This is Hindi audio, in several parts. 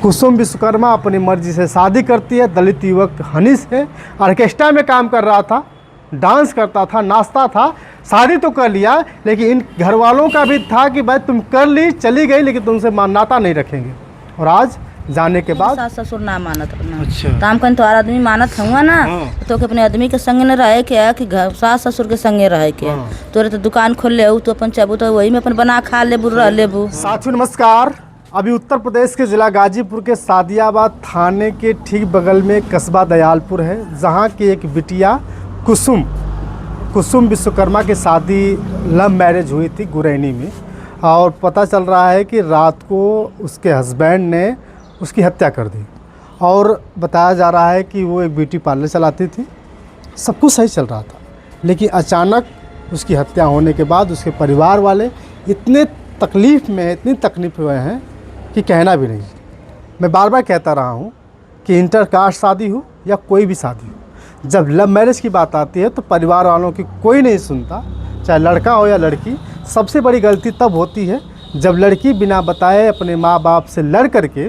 कुसुम विश्वकर्मा अपनी मर्जी से शादी करती है। दलित युवक हनीश है, ऑर्केस्ट्रा में काम कर रहा था, डांस करता था, नाचता था, शादी तो कर लिया, लेकिन इन घर वालों का भी था कि भाई तुम कर ली, चली गई, लेकिन तुमसे नाता नहीं रखेंगे। और आज जाने के बाद सास ससुर ना मानत रहना। अच्छा। काम कन तोहार आदमी मानत हुआ ना, तो अपने आदमी के संग न रहे के कि सास ससुर के संगे रहे के। तोरे तो दुकान खोल ले तो अपन चाहबू तो वही में अपन बना खा लेबू रह लेबू। साथियों नमस्कार। अभी उत्तर प्रदेश के ज़िला गाजीपुर के सादियाबाद थाने के ठीक बगल में कस्बा दयालपुर है, जहाँ की एक बिटिया कुसुम विश्वकर्मा की शादी लव मैरिज हुई थी गुरैनी में। और पता चल रहा है कि रात को उसके हस्बैंड ने उसकी हत्या कर दी। और बताया जा रहा है कि वो एक ब्यूटी पार्लर चलाती थी, सब कुछ सही चल रहा था, लेकिन अचानक उसकी हत्या होने के बाद उसके परिवार वाले इतने तकलीफ़ में, इतनी तकलीफ़ हुए हैं कि कहना भी नहीं। मैं बार बार कहता रहा हूँ कि इंटरकास्ट शादी हो या कोई भी शादी हो, जब लव मैरिज की बात आती है तो परिवार वालों की कोई नहीं सुनता, चाहे लड़का हो या लड़की। सबसे बड़ी गलती तब होती है जब लड़की बिना बताए अपने माँ बाप से लड़ करके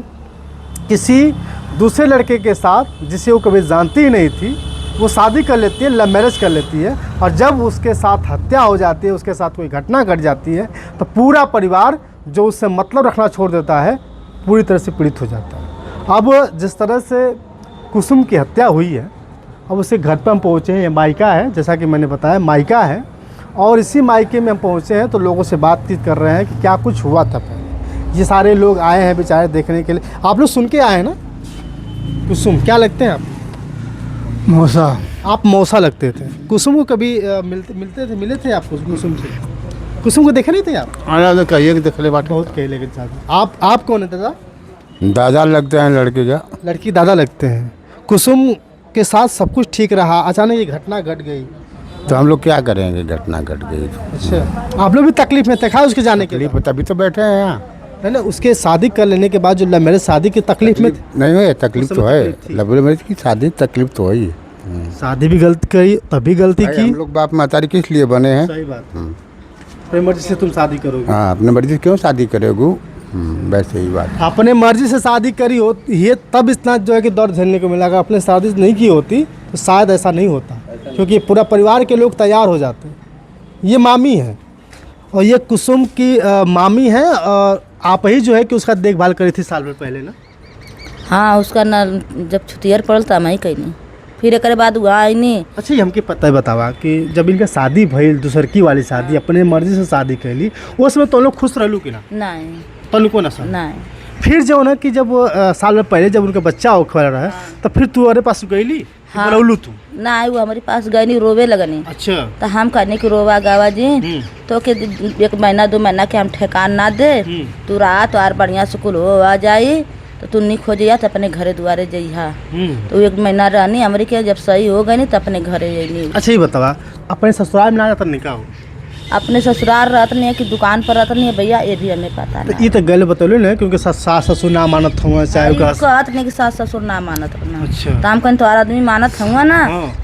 किसी दूसरे लड़के के साथ, जिसे वो कभी जानती ही नहीं थी, वो शादी कर लेती है, लव मैरिज कर लेती है। और जब उसके साथ हत्या हो जाती है, उसके साथ कोई घटना घट जाती है, तो पूरा परिवार जो उससे मतलब रखना छोड़ देता है, पूरी तरह से पीड़ित हो जाता है। अब जिस तरह से कुसुम की हत्या हुई है, अब उसके घर पर हम पहुँचे हैं। ये मायका है, जैसा कि मैंने बताया मायका है, और इसी मायके में हम पहुँचे हैं तो लोगों से बातचीत कर रहे हैं कि क्या कुछ हुआ था पहले। ये सारे लोग आए हैं बेचारे देखने के लिए। आप लोग सुन के आए हैं ना? कुसुम क्या लगते हैं आप? मौसा। आप मौसा लगते थे। कुसुम को कभी मिले थे आप कुसुम से? कुसुम को देखे नहीं थे आप? आना कहिए कि देख ले बात बहुत कहे लेकिन ज़्यादा। आप कौन है दादा? दादा लगते हैं लड़के का। लड़की दादा लगते हैं। कुसुम के साथ सब कुछ ठीक रहा, अचानक ये घटना घट गई, तो हम लोग क्या करेंगे? घटना घट गई तो। अच्छा, आप लोग भी तकलीफ में थे खा उसके जाने के लिए? तभी तो बैठे हैं यहाँ। है ना, उसके शादी कर लेने के बाद जो लव मैरिज शादी की तकलीफ में नहीं है, तकलीफ तो है। लव मैरिज की शादी तकलीफ तो है। शादी भी गलती करी, तभी गलती की। हम लोग बाप मातारी किस लिए बने हैं? सही बात। अपनी मर्जी से तुम शादी करोगे? हाँ, अपने मर्जी से क्यों शादी करोगे? वैसे ही बात। अपने मर्जी से शादी करी हो ये तब इतना जो है कि दर्द झेलने को मिला। अगर अपने शादी नहीं की होती तो शायद ऐसा नहीं होता, क्योंकि पूरा परिवार के लोग तैयार हो जाते। ये मामी है और ये कुसुम की मामी है, और आप ही जो है कि उसका देखभाल करी थी साल भर पहले ना? हाँ, उसका ना जब छुट्टियर पड़ल था मैं कहीं नहीं, फिर एक बाद हुआ आई नहीं। अच्छा, ये हमके पता है, बतावा कि जब इनका शादी भइल, दूसरकी वाली शादी, अपने मर्जी से शादी कैली, उसमें तो लोग खुश रहलू कि ना? नहीं, तनुको ना सर। नहीं। फिर जो ना कि जब साल भर पहले जब उनका बच्चा होने रहा है, तो फिर तू अरे पास गईली? हाँ। बोलौलू तू? ना वो हमारे पास गए नहीं, रोवे लगनी। अच्छा। तो हम कहने की रोवा गावा जी तो कि 1 महीना 2 महीना के हम ठेकान ना दे, तू रात और बढ़िया स्कूल हो आ जाई तो तू नहीं खोजिया तो अपने घरे दुआरे जइहा। तो 1 महीना रहनी हमारी के, जब सही हो गई नहीं तो अपने घरे जइनी। अच्छा, ये बतावा अपने ससुराल में ना जाता निकाह हो? अपने ससुराल रहत नहीं है कि दुकान पर रहत नहीं है भैया, ये भी हमें पता तो नहीं। ये तो गल बतौले ना, क्योंकि सास ससुर ना मानत हुआ, चाहे कहत नहीं कि सास ससुर ना मानत रहना। अच्छा। काम कन तोहार आदमी मानत हुआ ना,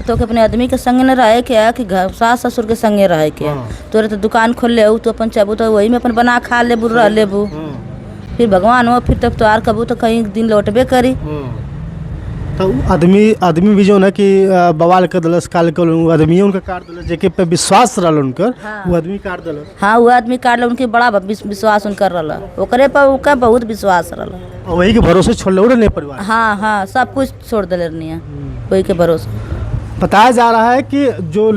तो अपने आदमी के संग न रहे के कि सास ससुर के संगे रहे के। तोरे तो दुकान खोल ले तो अपन चाहबू तो वही में अपन बना खा लेबू रह लेबू। फिर भगवान हो, फिर तब तोहार कबू तो कहीं दिन लौटबे करी। तो आदमी भी जो ना कि बवाल कर दलस काल कर आदमी उनका काट दलस, जेके पे विश्वास रहल उनकर। हाँ। वो आदमी काट दलस। हाँ, वो आदमी काट ल, उनके बड़ा विश्वास उनकर रहला, ओकरे पर उनका बहुत विश्वास रहला। और वही के भरोसे छोड़ ले परिवार। हाँ हाँ, सब कुछ छोड़ दिले रहनी, वही के भरोसे। बताया जा रहा है कि जो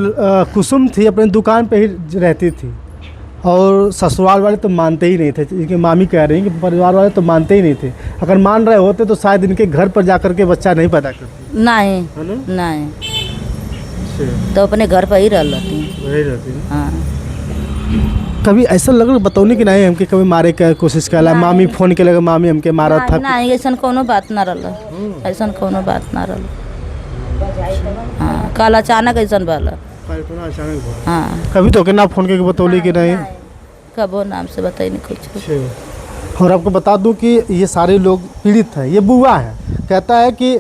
कुसुम थी अपनी दुकान पे ही रहती थी, और ससुराल वाले तो मानते ही नहीं थे। इनकी मामी कह रही हैं कि परिवार वाले तो मानते ही नहीं थे। अगर मान रहे होते तो शायद इनके घर पर जाकर के बच्चा नहीं पैदा करते। नहीं, नहीं, तो अपने घर पर ही रहती। हाँ। कभी ऐसा लग बतौनी कि नहीं हमके कभी मारे के कोशिश कला? मामी फोन के लगे मामी हमके मारा था? नहीं, ऐसा कोनो बात ना रहला, ऐसा कोनो बात ना रहला। हाँ, कल अचानक ऐसा भला। हाँ। कभी तो ना फोन करके बतौली कि नहीं? कबो नाम से बताई नहीं कुछ। और आपको बता दूं कि ये सारे लोग पीड़ित हैं। ये बुआ है, कहता है कि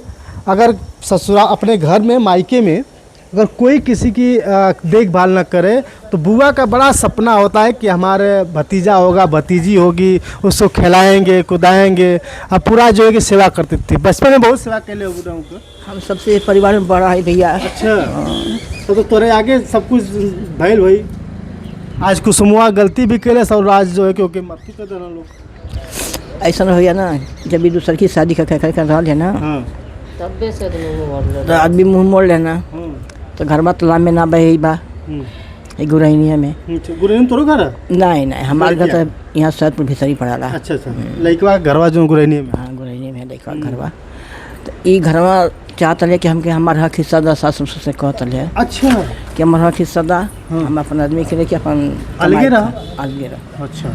अगर ससुराल अपने घर में मायके में अगर कोई किसी की देखभाल न करे तो बुआ का बड़ा सपना होता है कि हमारे भतीजा होगा, भतीजी होगी, उसको खिलाएंगे कुदाएंगे। अब पूरा जो है कि सेवा करती थी, बचपन में बहुत सेवा कैले हो बुढ़ाऊ को। हम सबसे परिवार में बड़ा है भैया। अच्छा, तो तोरे आगे सब कुछ भैल भाई। आज कुसुमुआ गलती भी कैले सब राज जो है क्योंकि माफी कर देना लोग। ऐसा भैया ना, जब भी दूसर की शादी कर रहा है ना, हाँ तो आदमी मुँह मोड़ लेना, हाँ तो घर में तालाब में ना बहे बा गुरैनिया में। गुरैनी तोरो घर है? नहीं नहीं, हमारे घर तो यहाँ सैदपुर भीतरी पड़ा। अच्छा अच्छा, लइकवा घरवा जो गुरैनी में? हाँ गुरैनी में लइकवा घरवा। तो ई घरवा चाहत ले कि हमके हमारा हक हिस्सा दा, सास ससुर से कहत ले। अच्छा, कि हमारा हक हिस्सा दा, हम अपन आदमी के लिए कि अपन अलगे रह। अलगे रह। अच्छा,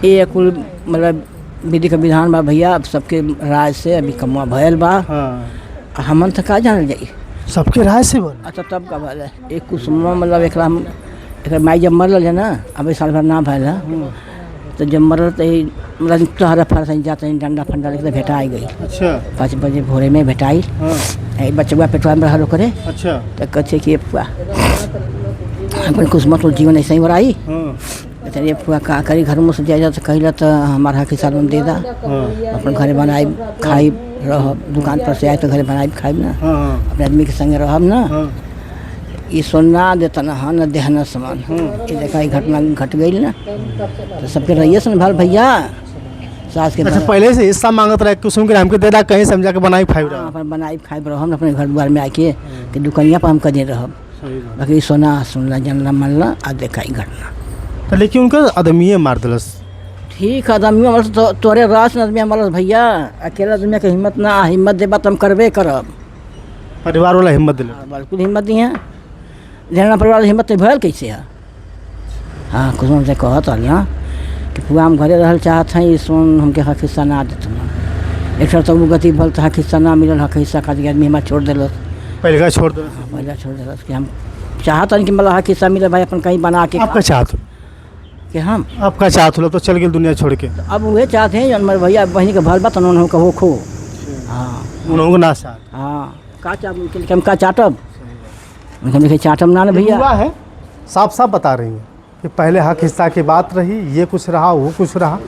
ये कुल मतलब विधि का विधान बा भैया, अब सबके राज से अभी कमुआ भयल बा। हाँ हमन तो का जानल जाई, सबके राय से बोल। अच्छा तब का भल है एक कुसुमा मतलब एक माई जब मरल है ना, अभी साल भर ना भल है, तो जब मरल तो मतलब तोहरा फरस जाते डंडा फंडा लेके भेटा आई गई। अच्छा, 5 बजे भोरे में भेटाई। हाँ बच्चा पेटवा में रहलो करे। अच्छा, तो कहे कि फुआ अपन कुसुमा तो जीवन ऐसे ही बढ़ाई। हाँ ये फुआ का करी घर में से जाए तो कहला तो हमारा हक हिस्सा में दे दा, हाँ अपन घरे बनाई खाई रह, दुकान पर से आए तो घरे बनाई खाई ना, हाँ अपने आदमी के संगे रहब ना। हाँ ये सोना देता ना, हाँ न देहना सामान। ये देखा ये घटना घट गई ना, तो सबके रहिए सुन भाल भैया सास के। अच्छा, पहले से हिस्सा मांगत रहे कुसुम के हमके दे दा, कहीं समझा के बनाई फाइव रहा। अपन बनाई खाई रहब अपने घर द्वार में आके कि दुकनिया पर हम कदे रहब। बाकी सोना सुनला जानला मनला आ देखा ही घटना। तो लेकिन उनका आदमी मार दिलस। ठीक है आदमी हमारे तो तोरे रास आदमी हमारा भैया, अकेला आदमी के हिम्मत ना, हिम्मत देबा तो हम करबे करब। परिवार वाला हिम्मत दिले? बिल्कुल हिम्मत दी है, लेना परिवार हिम्मत भयल कैसे है। हाँ कुछ से कहत ना कि पुआ हम घरे रहल चाहत हैं, सोन हमके हक हिस्सा ना देत ना। एक तो वो गति भल तो हक हिस्सा ना मिलल, हक हिस्सा खातिर आदमी हमारा छोड़ दिलस। पहले का छोड़ दो? पहले छोड़ दिलस कि हम चाहत कि मतलब हक हिस्सा मिले भाई, अपन कहीं बना के। आपका चाहत कि हम आपका चाहत हो तो चल गए दुनिया छोड़ के? अब वह चाहते हैं जन भैया बहनी के भल बा तन उन्होंने कहो खो। हाँ उन्होंने ना चाहत। हाँ का चाहब हम का चाटब, उनके देखे चाटब ना भैया। हुआ है साफ साफ बता रही हैं कि पहले हक हिस्सा की बात रही, ये कुछ रहा वो कुछ रहा,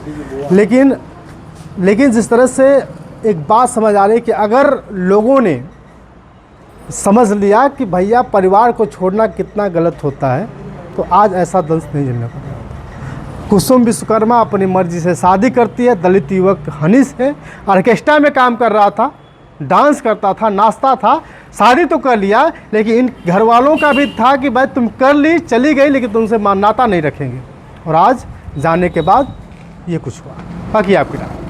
लेकिन जिस तरह से एक बात समझ आ रही है कि अगर लोगों ने समझ लिया कि भैया परिवार को छोड़ना कितना गलत होता है, तो आज ऐसा दंश नहीं झेलना पड़ा। कुसुम विश्वकर्मा अपनी मर्जी से शादी करती है, दलित युवक हनीश है, ऑर्केस्ट्रा में काम कर रहा था, डांस करता था, नाचता था, शादी तो कर लिया, लेकिन इन घर वालों का भी था कि भाई तुम कर ली चली गई लेकिन तुमसे नाता नहीं रखेंगे। और आज जाने के बाद ये कुछ हुआ। बाकी आपकी राय।